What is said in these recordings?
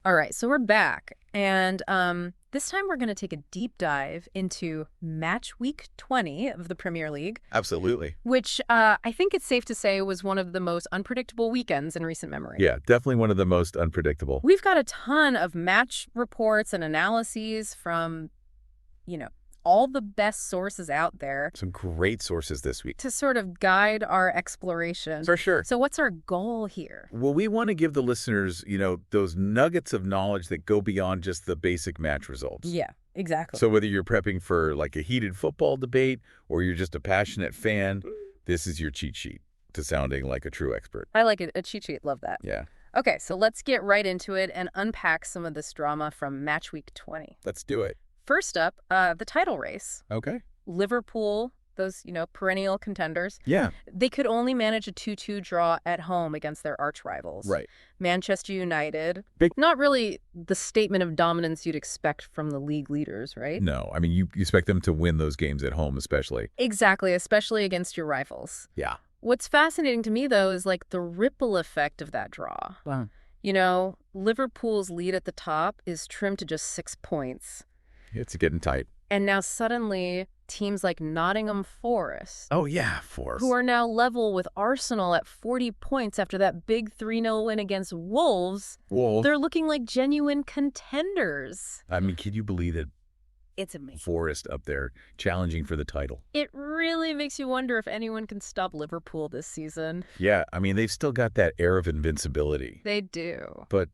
All right, so we're back. And this time we're going to take a deep dive into match week 20 of the Premier League. Absolutely. Which I think it's safe to say was one of the most unpredictable weekends in recent memory. Yeah, definitely one of the most unpredictable. We've got a ton of match reports and analyses from, all the best sources out there. Some great sources this week. To sort of guide our exploration. For sure. So what's our goal here? Well, we want to give the listeners, those nuggets of knowledge that go beyond just the basic match results. Yeah, exactly. So whether you're prepping for like a heated football debate or you're just a passionate fan, this is your cheat sheet to sounding like a true expert. I like it. A cheat sheet. Love that. Yeah. Okay, so let's get right into it and unpack some of this drama from match week 20. Let's do it. First up, the title race. Okay. Liverpool, those, perennial contenders. Yeah. They could only manage a 2-2 draw at home against their arch rivals. Right. Manchester United. Big. Not really the statement of dominance you'd expect from the league leaders, right? No, I mean, you expect them to win those games at home, especially. Exactly, especially against your rivals. Yeah. What's fascinating to me, though, is like the ripple effect of that draw. Wow. Liverpool's lead at the top is trimmed to just 6 points. It's getting tight. And now suddenly, teams like Nottingham Forest. Oh, yeah, Forest. Who are now level with Arsenal at 40 points after that big 3-0 win against Wolves. They're looking like genuine contenders. I mean, can you believe it? It's amazing. Forest up there challenging for the title. It really makes you wonder if anyone can stop Liverpool this season. Yeah, I mean, they've still got that air of invincibility. They do. But,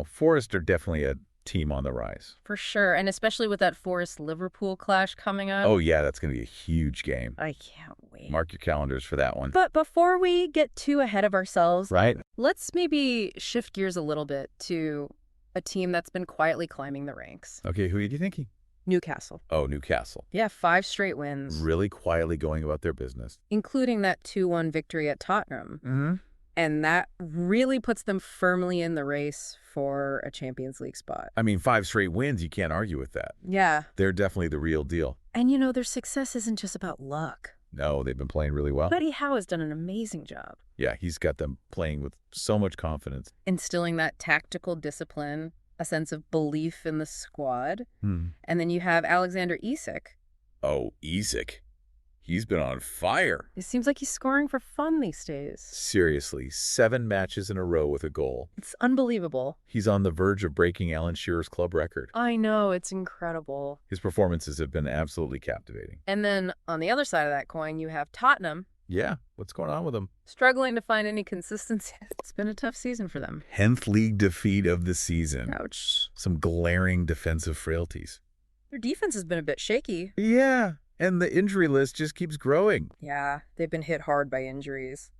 Forest are definitely a team on the rise. For sure, and especially with that Forest-Liverpool clash coming up. Oh, yeah, that's going to be a huge game. I can't wait. Mark your calendars for that one. But before we get too ahead of ourselves, right? Let's maybe shift gears a little bit to a team that's been quietly climbing the ranks. Okay, who are you thinking? Newcastle. Oh, Newcastle. Yeah, 5 straight wins. Really quietly going about their business. Including that 2-1 victory at Tottenham. Mm-hmm. And that really puts them firmly in the race for a Champions League spot. I mean, 5 straight wins, you can't argue with that. Yeah. They're definitely the real deal. And their success isn't just about luck. No, they've been playing really well. Eddie Howe has done an amazing job. Yeah, he's got them playing with so much confidence. Instilling that tactical discipline, a sense of belief in the squad. And then you have Alexander Isak. Oh, Isak. He's been on fire. It seems like he's scoring for fun these days. Seriously, 7 matches in a row with a goal. It's unbelievable. He's on the verge of breaking Alan Shearer's club record. I know, it's incredible. His performances have been absolutely captivating. And then on the other side of that coin, you have Tottenham. Yeah, what's going on with them? Struggling to find any consistency. It's been a tough season for them. 10th league defeat of the season. Ouch. Some glaring defensive frailties. Their defense has been a bit shaky. Yeah, and the injury list just keeps growing. Yeah, they've been hit hard by injuries.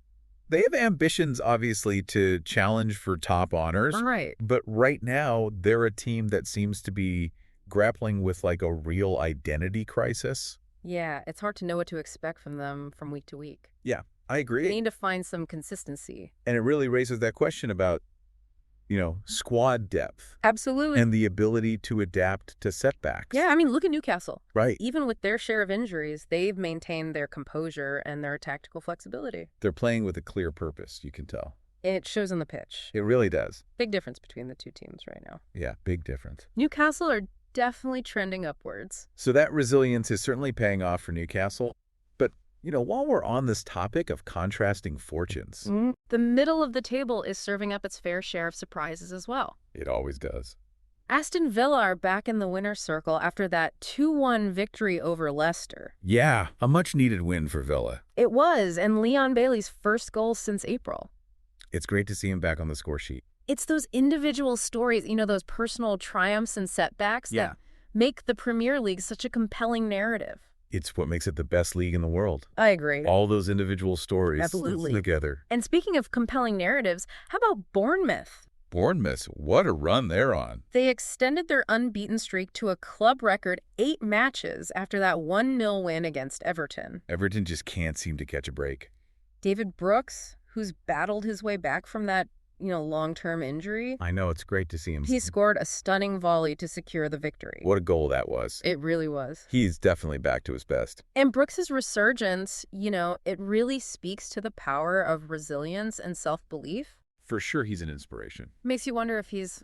They have ambitions, obviously, to challenge for top honors. Right. But right now, they're a team that seems to be grappling with like a real identity crisis. Yeah, it's hard to know what to expect from them from week to week. Yeah, I agree. They need to find some consistency. And it really raises that question about, squad depth. Absolutely. And the ability to adapt to setbacks. Yeah, I mean, look at Newcastle. Right. Even with their share of injuries, they've maintained their composure and their tactical flexibility. They're playing with a clear purpose, you can tell. It shows on the pitch. It really does. Big difference between the two teams right now. Yeah, big difference. Newcastle are definitely trending upwards. So that resilience is certainly paying off for Newcastle. But, while we're on this topic of contrasting fortunes, the middle of the table is serving up its fair share of surprises as well. It always does. Aston Villa are back in the winner's circle after that 2-1 victory over Leicester. Yeah, a much-needed win for Villa. It was, and Leon Bailey's first goal since April. It's great to see him back on the score sheet. It's those individual stories, those personal triumphs and setbacks that make the Premier League such a compelling narrative. It's what makes it the best league in the world. I agree. All those individual stories Absolutely. Together. And speaking of compelling narratives, how about Bournemouth? Bournemouth, what a run they're on. They extended their unbeaten streak to a club record 8 matches after that 1-0 win against Everton. Everton just can't seem to catch a break. David Brooks, who's battled his way back from that long-term injury. I know, it's great to see him. He scored a stunning volley to secure the victory. What a goal that was. It really was. He's definitely back to his best. And Brooks's resurgence, it really speaks to the power of resilience and self-belief. For sure, he's an inspiration. Makes you wonder if he's,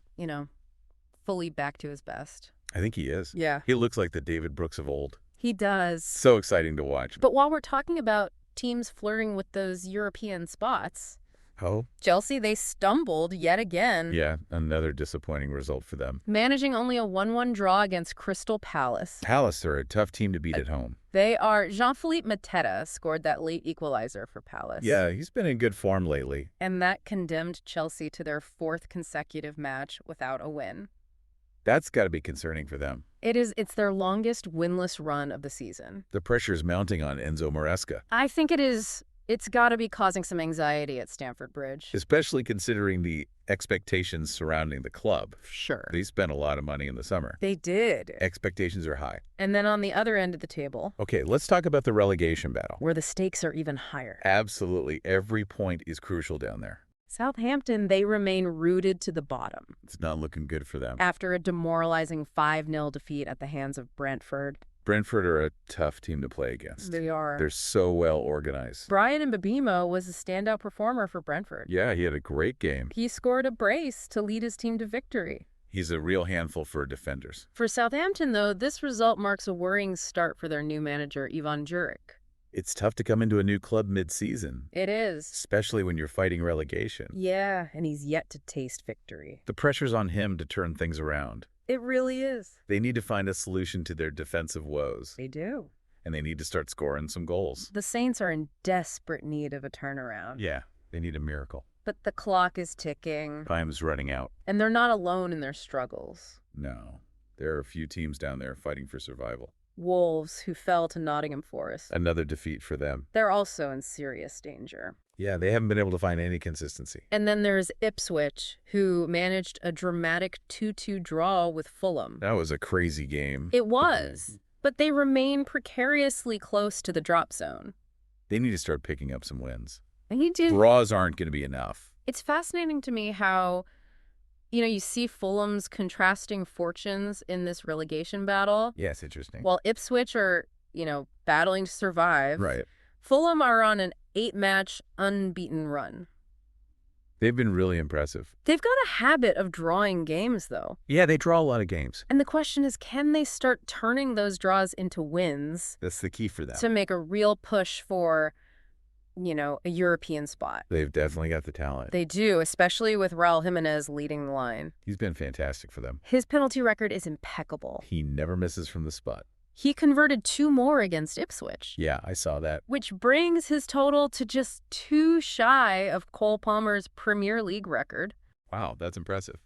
fully back to his best. I think he is. Yeah. He looks like the David Brooks of old. He does. So exciting to watch. But while we're talking about teams flirting with those European spots, Oh? Chelsea, they stumbled yet again. Yeah, another disappointing result for them. Managing only a 1-1 draw against Crystal Palace. Palace are a tough team to beat at home. They are. Jean-Philippe Mateta scored that late equalizer for Palace. Yeah, he's been in good form lately. And that condemned Chelsea to their 4th consecutive match without a win. That's got to be concerning for them. It's their longest winless run of the season. The pressure's mounting on Enzo Maresca. I think it is. It's got to be causing some anxiety at Stamford Bridge. Especially considering the expectations surrounding the club. Sure. They spent a lot of money in the summer. They did. Expectations are high. And then on the other end of the table, Okay, let's talk about the relegation battle. where the stakes are even higher. Absolutely. Every point is crucial down there. Southampton, they remain rooted to the bottom It's not looking good for them. after a demoralizing 5-0 defeat at the hands of Brentford. Brentford are a tough team to play against. They are. They're so well organized. Bryan Mbeumo was a standout performer for Brentford. Yeah, he had a great game. He scored a brace to lead his team to victory. He's a real handful for defenders. For Southampton, though, this result marks a worrying start for their new manager, Ivan Juric. It's tough to come into a new club mid-season, It is. especially when you're fighting relegation. Yeah, and he's yet to taste victory. The pressure's on him to turn things around. It really is. They need to find a solution to their defensive woes, They do. and they need to start scoring some goals. The Saints are in desperate need of a turnaround. Yeah, they need a miracle. But the clock is ticking, Time's running out. and they're not alone in their struggles. No, there are a few teams down there fighting for survival. Wolves, who fell to Nottingham Forest. Another defeat for them. They're also in serious danger. Yeah, they haven't been able to find any consistency. And then there's Ipswich, who managed a dramatic 2-2 draw with Fulham. That was a crazy game. It was, but they remain precariously close to the drop zone. They need to start picking up some wins. And he did. Draws aren't going to be enough. It's fascinating to me how, you see Fulham's contrasting fortunes in this relegation battle. Yeah, it's interesting. While Ipswich are, battling to survive. Right. Fulham are on an 8-match unbeaten run. They've been really impressive. They've got a habit of drawing games, though. Yeah, they draw a lot of games. And the question is, can they start turning those draws into wins That's the key for them. to make a real push for, a European spot? They've definitely got the talent. They do, especially with Raul Jimenez leading the line. He's been fantastic for them. His penalty record is impeccable. He never misses from the spot. He converted 2 more against Ipswich. Yeah, I saw that. Which brings his total to just 2 shy of Cole Palmer's Premier League record. Wow, that's impressive.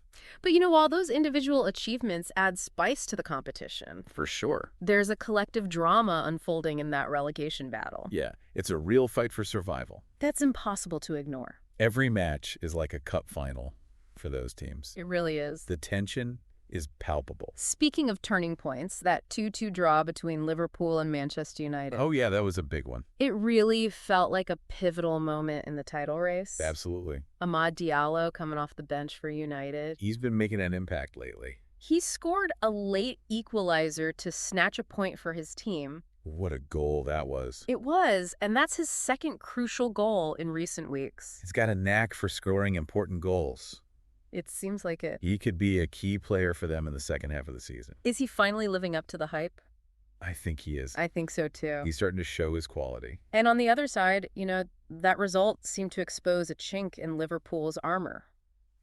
But while those individual achievements add spice to the competition, For sure. there's a collective drama unfolding in that relegation battle. Yeah, it's a real fight for survival. That's impossible to ignore. Every match is like a cup final for those teams. It really is. The tension is palpable. Speaking of turning points, that 2-2 draw between Liverpool and Manchester United. Oh, yeah, that was a big one. It really felt like a pivotal moment in the title race. Absolutely. Amad Diallo coming off the bench for United. He's been making an impact lately. He scored a late equalizer to snatch a point for his team. What a goal that was. It was, and that's his second crucial goal in recent weeks. He's got a knack for scoring important goals. It seems like it. He could be a key player for them in the second half of the season. Is he finally living up to the hype? I think he is. I think so too. He's starting to show his quality. And on the other side, that result seemed to expose a chink in Liverpool's armor.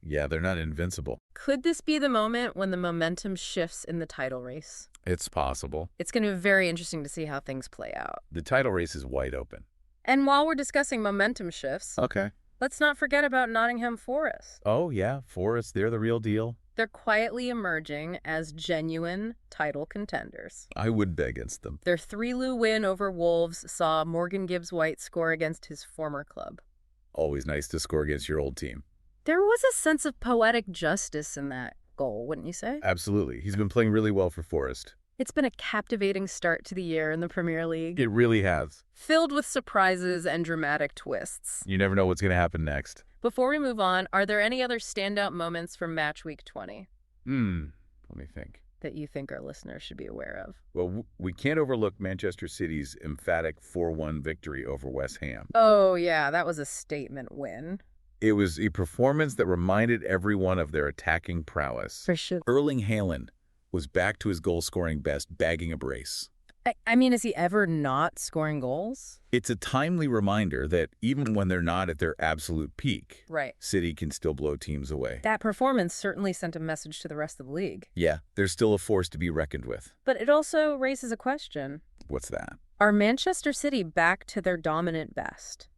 Yeah, they're not invincible. Could this be the moment when the momentum shifts in the title race? It's possible. It's going to be very interesting to see how things play out. The title race is wide open. And while we're discussing momentum shifts, Okay. let's not forget about Nottingham Forest. Oh, yeah, Forest, they're the real deal. They're quietly emerging as genuine title contenders. I would bet against them. Their 3-0 win over Wolves saw Morgan Gibbs-White score against his former club. Always nice to score against your old team. There was a sense of poetic justice in that goal, wouldn't you say? Absolutely. He's been playing really well for Forest. It's been a captivating start to the year in the Premier League, It really has. filled with surprises and dramatic twists. You never know what's going to happen next. Before we move on, are there any other standout moments from Match Week 20 Let me think. that you think our listeners should be aware of? Well, we can't overlook Manchester City's emphatic 4-1 victory over West Ham. Oh, yeah, that was a statement win. It was a performance that reminded everyone of their attacking prowess. For sure. Erling Haaland was back to his goal-scoring best, bagging a brace. I mean, is he ever not scoring goals? It's a timely reminder that even when they're not at their absolute peak, Right. City can still blow teams away. That performance certainly sent a message to the rest of the league. Yeah, they're still a force to be reckoned with. But it also raises a question. What's that? Are Manchester City back to their dominant best?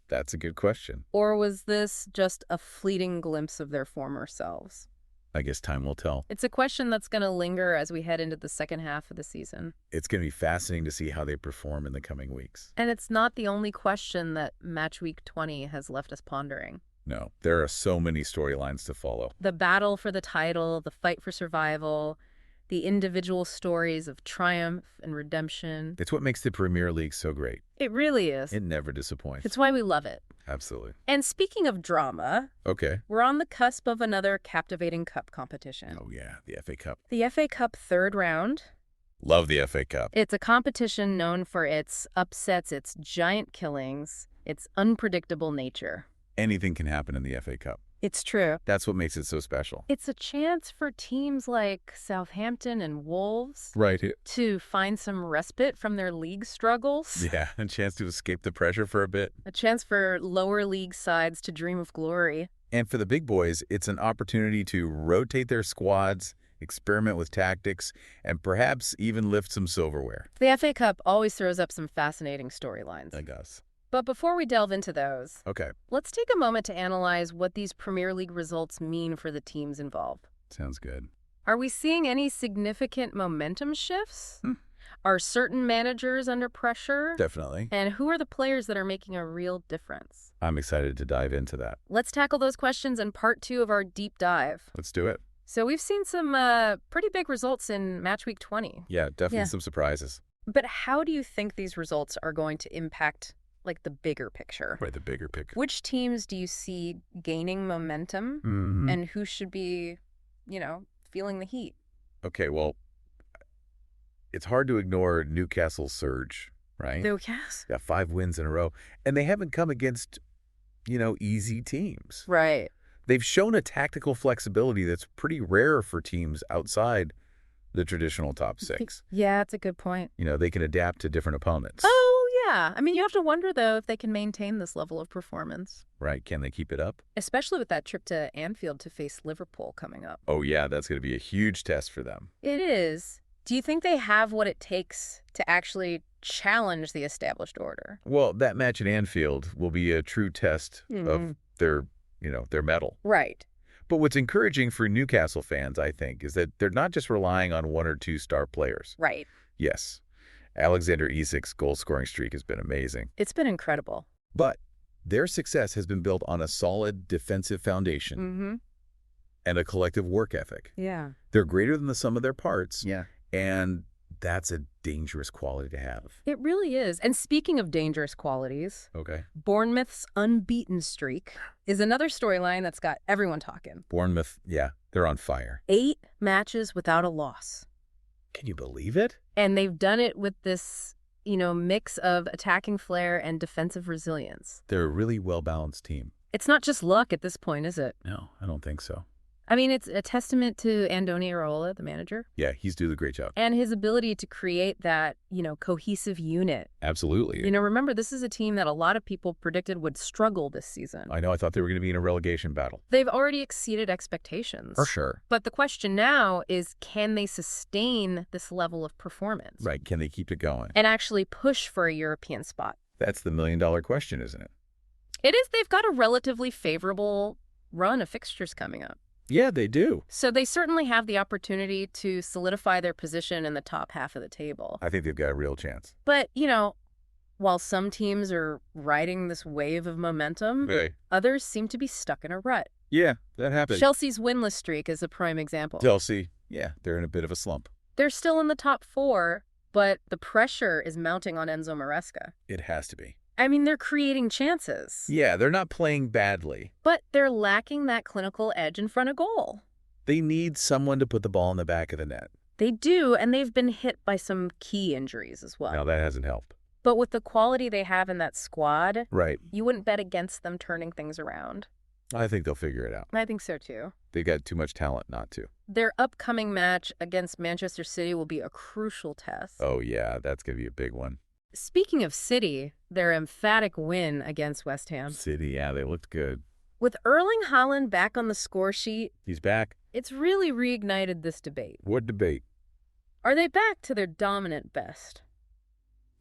That's a good question. Or was this just a fleeting glimpse of their former selves? I guess time will tell. It's a question that's going to linger as we head into the second half of the season. It's going to be fascinating to see how they perform in the coming weeks. And it's not the only question that Match Week 20 has left us pondering. No, there are so many storylines to follow. The battle for the title, the fight for survival, the individual stories of triumph and redemption. It's what makes the Premier League so great. It really is. It never disappoints. It's why we love it. Absolutely. And speaking of drama, Okay. we're on the cusp of another captivating cup competition. Oh, yeah, the FA Cup. The FA Cup third round. Love the FA Cup. It's a competition known for its upsets, its giant killings, its unpredictable nature. Anything can happen in the FA Cup. It's true. That's what makes it so special. It's a chance for teams like Southampton and Wolves Right. to find some respite from their league struggles. Yeah, a chance to escape the pressure for a bit. A chance for lower league sides to dream of glory. And for the big boys, it's an opportunity to rotate their squads, experiment with tactics, and perhaps even lift some silverware. The FA Cup always throws up some fascinating storylines. I guess. But before we delve into those, Okay. let's take a moment to analyze what these Premier League results mean for the teams involved. Sounds good. Are we seeing any significant momentum shifts? Are certain managers under pressure? Definitely. And who are the players that are making a real difference? I'm excited to dive into that. Let's tackle those questions in part 2 of our deep dive. Let's do it. So we've seen some pretty big results in Match Week 20. Yeah, definitely some surprises. But how do you think these results are going to impact the bigger picture? Right, the bigger picture. Which teams do you see gaining momentum and who should be, feeling the heat? Okay, well, it's hard to ignore Newcastle's surge, right? Newcastle. Got 5 wins in a row, and they haven't come against, easy teams. Right. They've shown a tactical flexibility that's pretty rare for teams outside the traditional top 6. Yeah, that's a good point. They can adapt to different opponents. Oh, yeah. I mean, you have to wonder, though, if they can maintain this level of performance. Right, can they keep it up? Especially with that trip to Anfield to face Liverpool coming up. Oh, yeah, that's going to be a huge test for them. It is. Do you think they have what it takes to actually challenge the established order? Well, that match at Anfield will be a true test of their mettle. Right. But what's encouraging for Newcastle fans, I think, is that they're not just relying on 1 or 2 star players. Right. Yes, Alexander Isak's goal-scoring streak has been amazing. It's been incredible. But their success has been built on a solid defensive foundation and a collective work ethic. Yeah. They're greater than the sum of their parts. Yeah. And that's a dangerous quality to have. It really is. And speaking of dangerous qualities, Okay. Bournemouth's unbeaten streak is another storyline that's got everyone talking. Bournemouth, yeah, they're on fire. 8 matches without a loss. Can you believe it? And they've done it with this, mix of attacking flair and defensive resilience. They're a really well-balanced team. It's not just luck at this point, is it? No, I don't think so. I mean, it's a testament to Andoni Iraola, the manager. Yeah, he's doing a great job. And his ability to create that, cohesive unit. Absolutely. Remember, this is a team that a lot of people predicted would struggle this season. I know. I thought they were going to be in a relegation battle. They've already exceeded expectations. For sure. But the question now is, can they sustain this level of performance? Right. Can they keep it going? And actually push for a European spot? That's the million-dollar question, isn't it? It is. They've got a relatively favorable run of fixtures coming up. Yeah, they do. So they certainly have the opportunity to solidify their position in the top half of the table. I think they've got a real chance. But, while some teams are riding this wave of momentum, others seem to be stuck in a rut. Yeah, that happens. Chelsea's winless streak is a prime example. Chelsea, yeah, they're in a bit of a slump. They're still in the top 4, but the pressure is mounting on Enzo Maresca. It has to be. I mean, they're creating chances. Yeah, they're not playing badly. But they're lacking that clinical edge in front of goal. They need someone to put the ball in the back of the net. They do, and they've been hit by some key injuries as well. Now, that hasn't helped. But with the quality they have in that squad, Right. you wouldn't bet against them turning things around. I think they'll figure it out. I think so, too. They've got too much talent not to. Their upcoming match against Manchester City will be a crucial test. Oh, yeah, that's going to be a big one. Speaking of City, their emphatic win against West Ham. City, yeah, they looked good. With Erling Haaland back on the score sheet, He's back. it's really reignited this debate. What debate? Are they back to their dominant best?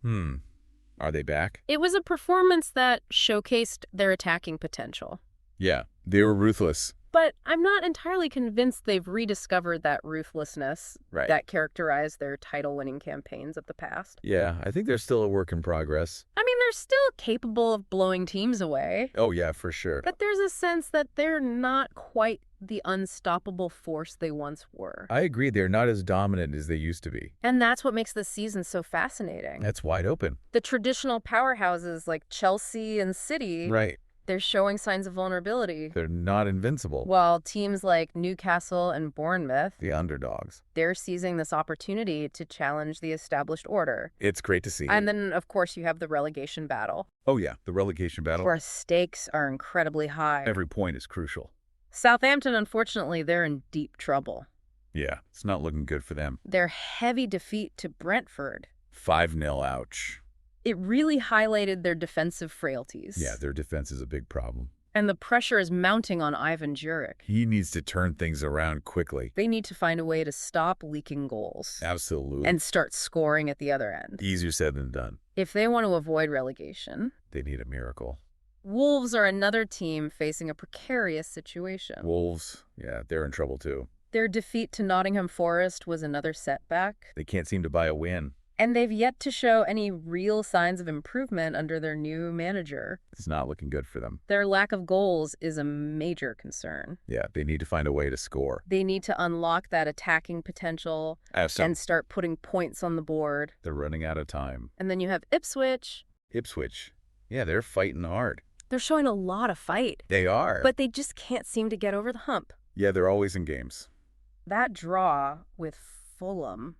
Are they back? It was a performance that showcased their attacking potential. Yeah, they were ruthless. But I'm not entirely convinced they've rediscovered that ruthlessness Right. that characterized their title-winning campaigns of the past. Yeah, I think they're still a work in progress. I mean, they're still capable of blowing teams away. Oh, yeah, for sure. But there's a sense that they're not quite the unstoppable force they once were. I agree, they're not as dominant as they used to be. And that's what makes this season so fascinating. That's wide open. The traditional powerhouses like Chelsea and City, Right. they're showing signs of vulnerability. They're not invincible. While teams like Newcastle and Bournemouth, The underdogs. they're seizing this opportunity to challenge the established order. It's great to see. And then, of course, you have the relegation battle, Oh, yeah, the relegation battle. where stakes are incredibly high. Every point is crucial. Southampton, unfortunately, they're in deep trouble. Yeah, it's not looking good for them. Their heavy defeat to Brentford, 5-0, ouch. it really highlighted their defensive frailties. Yeah, their defense is a big problem. And the pressure is mounting on Ivan Juric. He needs to turn things around quickly. They need to find a way to stop leaking goals. Absolutely. And start scoring at the other end. Easier said than done. If they want to avoid relegation, They need a miracle. Wolves are another team facing a precarious situation. Wolves, yeah, they're in trouble too. Their defeat to Nottingham Forest was another setback, They can't seem to buy a win. and they've yet to show any real signs of improvement under their new manager. It's not looking good for them. Their lack of goals is a major concern. Yeah, they need to find a way to score. They need to unlock that attacking potential and start putting points on the board. They're running out of time. And then you have Ipswich. Ipswich, yeah, they're fighting hard. They're showing a lot of fight, They are. but they just can't seem to get over the hump. Yeah, they're always in games. That draw with Fulham,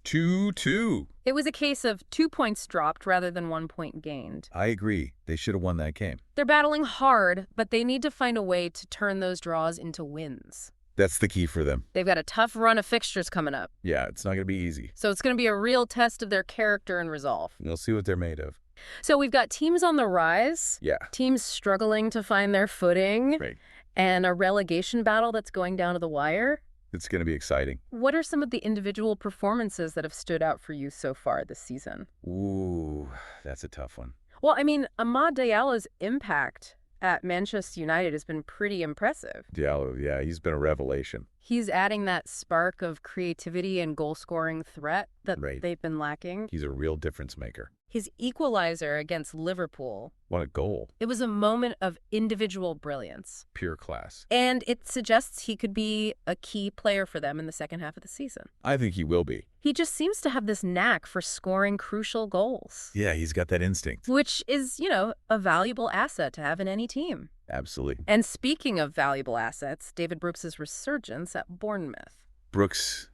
2-2. it was a case of 2 points dropped rather than 1 point gained. I agree. They should have won that game. They're battling hard, but they need to find a way to turn those draws into wins. That's the key for them. They've got a tough run of fixtures coming up, Yeah, it's not going to be easy. so it's going to be a real test of their character and resolve. You'll see what they're made of. So we've got teams on the rise, Yeah. teams struggling to find their footing, Right. and a relegation battle that's going down to the wire. It's going to be exciting. What are some of the individual performances that have stood out for you so far this season? Ooh, that's a tough one. Well, I mean, Amad Diallo's impact at Manchester United has been pretty impressive. Diallo, yeah, he's been a revelation. He's adding that spark of creativity and goal-scoring threat that Right. they've been lacking. He's a real difference maker. His equalizer against Liverpool, What a goal. it was a moment of individual brilliance. Pure class. And it suggests he could be a key player for them in the second half of the season. I think he will be. He just seems to have this knack for scoring crucial goals, Yeah, he's got that instinct. which is, a valuable asset to have in any team. Absolutely. And speaking of valuable assets, David Brooks' resurgence at Bournemouth. Brooks,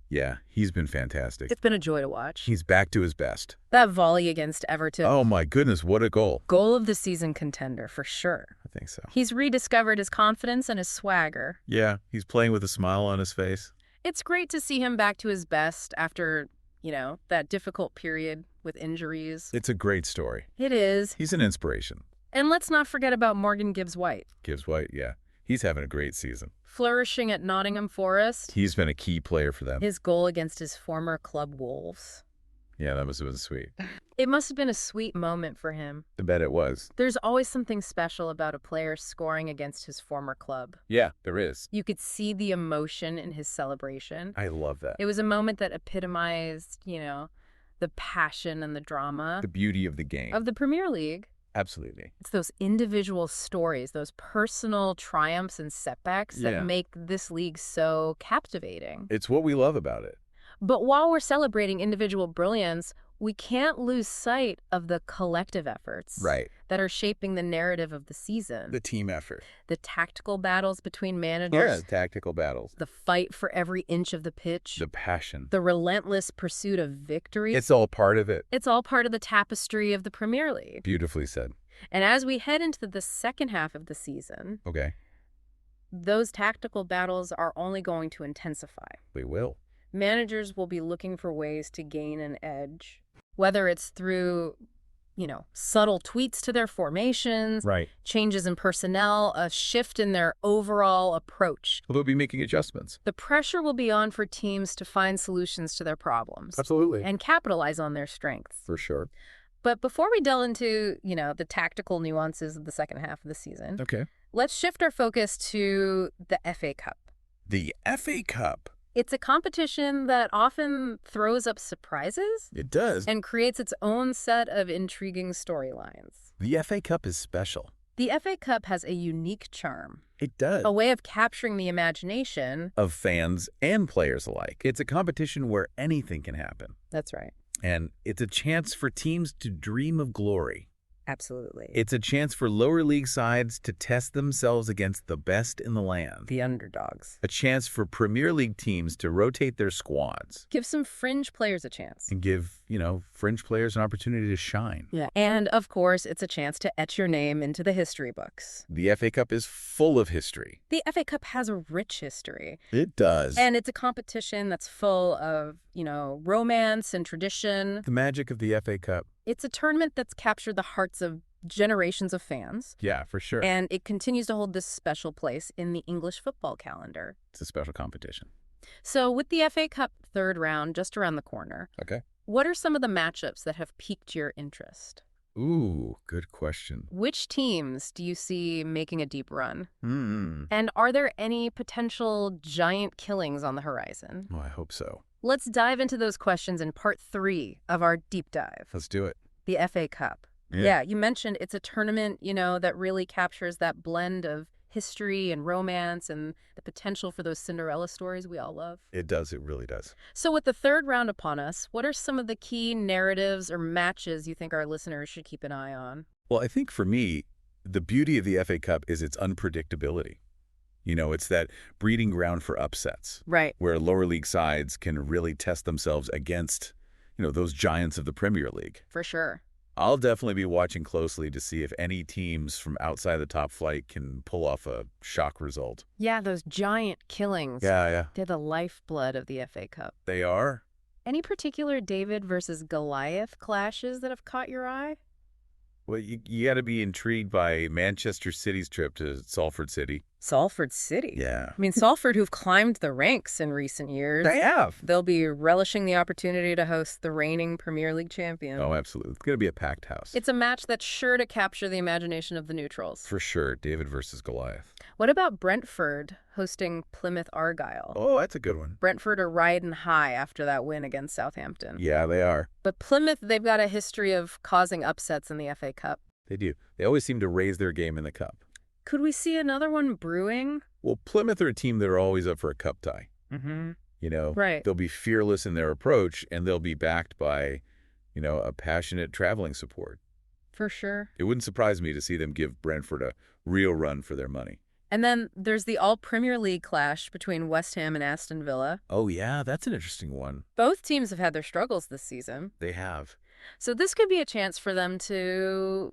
yeah, he's been fantastic. It's been a joy to watch. He's back to his best. That volley against Everton. Oh my goodness, what a goal. Goal of the season contender, for sure. I think so. He's rediscovered his confidence and his swagger. Yeah, he's playing with a smile on his face. It's great to see him back to his best after, that difficult period with injuries. It's a great story. It is. He's an inspiration. And let's not forget about Morgan Gibbs-White. Gibbs White, yeah. He's having a great season. Flourishing at Nottingham Forest. He's been a key player for them. His goal against his former club Wolves. Yeah, that must have been sweet. It must have been a sweet moment for him. I bet it was. There's always something special about a player scoring against his former club. Yeah, there is. You could see the emotion in his celebration. I love that. It was a moment that epitomized, the passion and the drama The beauty of the game. of the Premier League. Absolutely. It's those individual stories, those personal triumphs and setbacks Yeah. that make this league so captivating. It's what we love about it. But while we're celebrating individual brilliance, we can't lose sight of the collective efforts Right. that are shaping the narrative of the season. The team effort. The tactical battles between managers, Yeah, tactical battles. the fight for every inch of the pitch, The passion. the relentless pursuit of victory. It's all part of it. It's all part of the tapestry of the Premier League. Beautifully said. And as we head into the second half of the season, Okay. those tactical battles are only going to intensify. We will. Managers will be looking for ways to gain an edge, whether it's through, subtle tweaks to their formations, Right. changes in personnel, a shift in their overall approach. Well, they'll be making adjustments. The pressure will be on for teams to find solutions to their problems. Absolutely. And capitalize on their strengths. For sure. But before we delve into, the tactical nuances of the second half of the season, Okay. let's shift our focus to the FA Cup. The FA Cup. It's a competition that often throws up surprises It does. and creates its own set of intriguing storylines. The FA Cup is special. The FA Cup has a unique charm, It does. a way of capturing the imagination Of fans and players alike. It's a competition where anything can happen. That's right. And it's a chance for teams to dream of glory. Absolutely. It's a chance for lower league sides to test themselves against the best in the land. The underdogs. A chance for Premier League teams to rotate their squads. Give some fringe players a chance. And give, fringe players an opportunity to shine. Yeah. And, of course, it's a chance to etch your name into the history books. The FA Cup is full of history. The FA Cup has a rich history. It does. And it's a competition that's full of, romance and tradition. The magic of the FA Cup. It's a tournament that's captured the hearts of generations of fans. Yeah, for sure. And it continues to hold this special place in the English football calendar. It's a special competition. So with the FA Cup third round just around the corner, Okay. what are some of the matchups that have piqued your interest? Ooh, good question. Which teams do you see making a deep run? Hmm. And are there any potential giant killings on the horizon? Oh, I hope so. Let's dive into those questions in part 3 of our deep dive. Let's do it. The FA Cup. Yeah, you mentioned it's a tournament, that really captures that blend of history and romance and the potential for those Cinderella stories we all love. It does. It really does. So with the third round upon us, what are some of the key narratives or matches you think our listeners should keep an eye on? Well, I think for me, the beauty of the FA Cup is its unpredictability. It's that breeding ground for upsets. Right. Where lower league sides can really test themselves against, those giants of the Premier League. For sure. I'll definitely be watching closely to see if any teams from outside the top flight can pull off a shock result. Yeah, those giant killings. Yeah. They're the lifeblood of the FA Cup. They are. Any particular David versus Goliath clashes that have caught your eye? Well, you got to be intrigued by Manchester City's trip to Salford City. Salford City? Yeah. I mean, Salford, who've climbed the ranks in recent years. They have. They'll be relishing the opportunity to host the reigning Premier League champion. Oh, absolutely. It's going to be a packed house. It's a match that's sure to capture the imagination of the neutrals. For sure. David versus Goliath. What about Brentford hosting Plymouth Argyle? Oh, that's a good one. Brentford are riding high after that win against Southampton. Yeah, they are. But Plymouth, they've got a history of causing upsets in the FA Cup. They do. They always seem to raise their game in the cup. Could we see another one brewing? Well, Plymouth are a team that are always up for a cup tie. Mm-hmm. Right. They'll be fearless in their approach, and they'll be backed by, a passionate traveling support. For sure. It wouldn't surprise me to see them give Brentford a real run for their money. And then there's the all-Premier League clash between West Ham and Aston Villa. Oh, yeah, that's an interesting one. Both teams have had their struggles this season. They have. So this could be a chance for them to,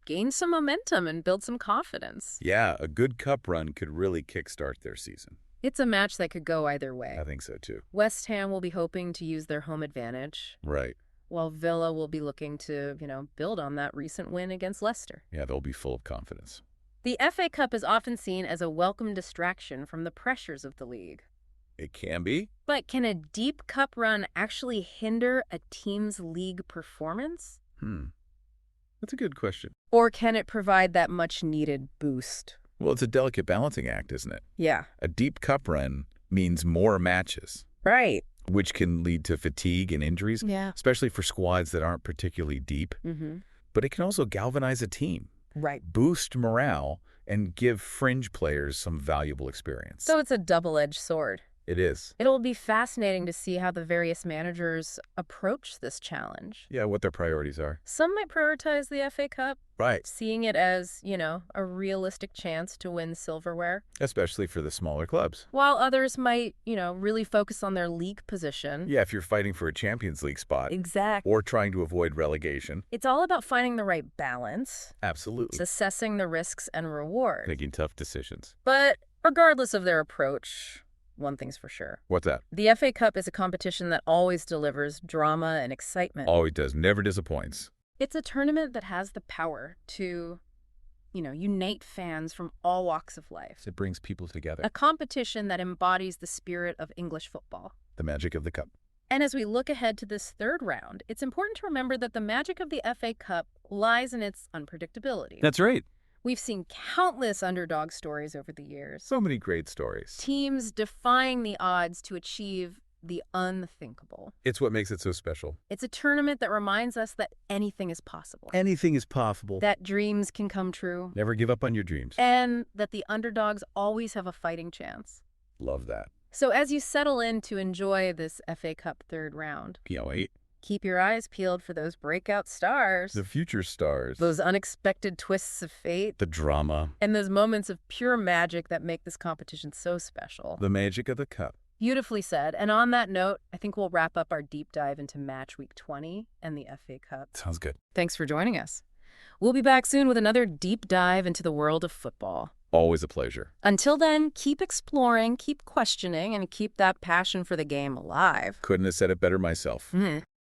gain some momentum and build some confidence. Yeah, a good cup run could really kickstart their season. It's a match that could go either way. I think so, too. West Ham will be hoping to use their home advantage. Right. While Villa will be looking to, build on that recent win against Leicester. Yeah, they'll be full of confidence. The FA Cup is often seen as a welcome distraction from the pressures of the league. It can be. But can a deep cup run actually hinder a team's league performance? That's a good question. Or can it provide that much-needed boost? Well, it's a delicate balancing act, isn't it? Yeah. A deep cup run means more matches. Right. Which can lead to fatigue and injuries. Yeah. Especially for squads that aren't particularly deep. Mm-hmm. But it can also galvanize a team. Right. Boost morale and give fringe players some valuable experience. So it's a double-edged sword. It is. It'll be fascinating to see how the various managers approach this challenge. Yeah, what their priorities are. Some might prioritize the FA Cup, Right. seeing it as, a realistic chance to win silverware, Especially for the smaller clubs. while others might, really focus on their league position. Yeah, if you're fighting for a Champions League spot. Exactly. Or trying to avoid relegation. It's all about finding the right balance. Absolutely. It's assessing the risks and rewards. Making tough decisions. But regardless of their approach, one thing's for sure. What's that? The FA Cup is a competition that always delivers drama and excitement. Always does. Never disappoints. It's a tournament that has the power to, unite fans from all walks of life. It brings people together. A competition that embodies the spirit of English football. The magic of the cup. And as we look ahead to this third round, it's important to remember that the magic of the FA Cup lies in its unpredictability. That's right. We've seen countless underdog stories over the years. So many great stories. Teams defying the odds to achieve the unthinkable. It's what makes it so special. It's a tournament that reminds us that anything is possible. Anything is possible. That dreams can come true. Never give up on your dreams. And that the underdogs always have a fighting chance. Love that. So as you settle in to enjoy this FA Cup third round, Can't wait. keep your eyes peeled for those breakout stars. The future stars. Those unexpected twists of fate. The drama. And those moments of pure magic that make this competition so special. The magic of the cup. Beautifully said. And on that note, I think we'll wrap up our deep dive into Match Week 20 and the FA Cup. Sounds good. Thanks for joining us. We'll be back soon with another deep dive into the world of football. Always a pleasure. Until then, keep exploring, keep questioning, and keep that passion for the game alive. Couldn't have said it better myself.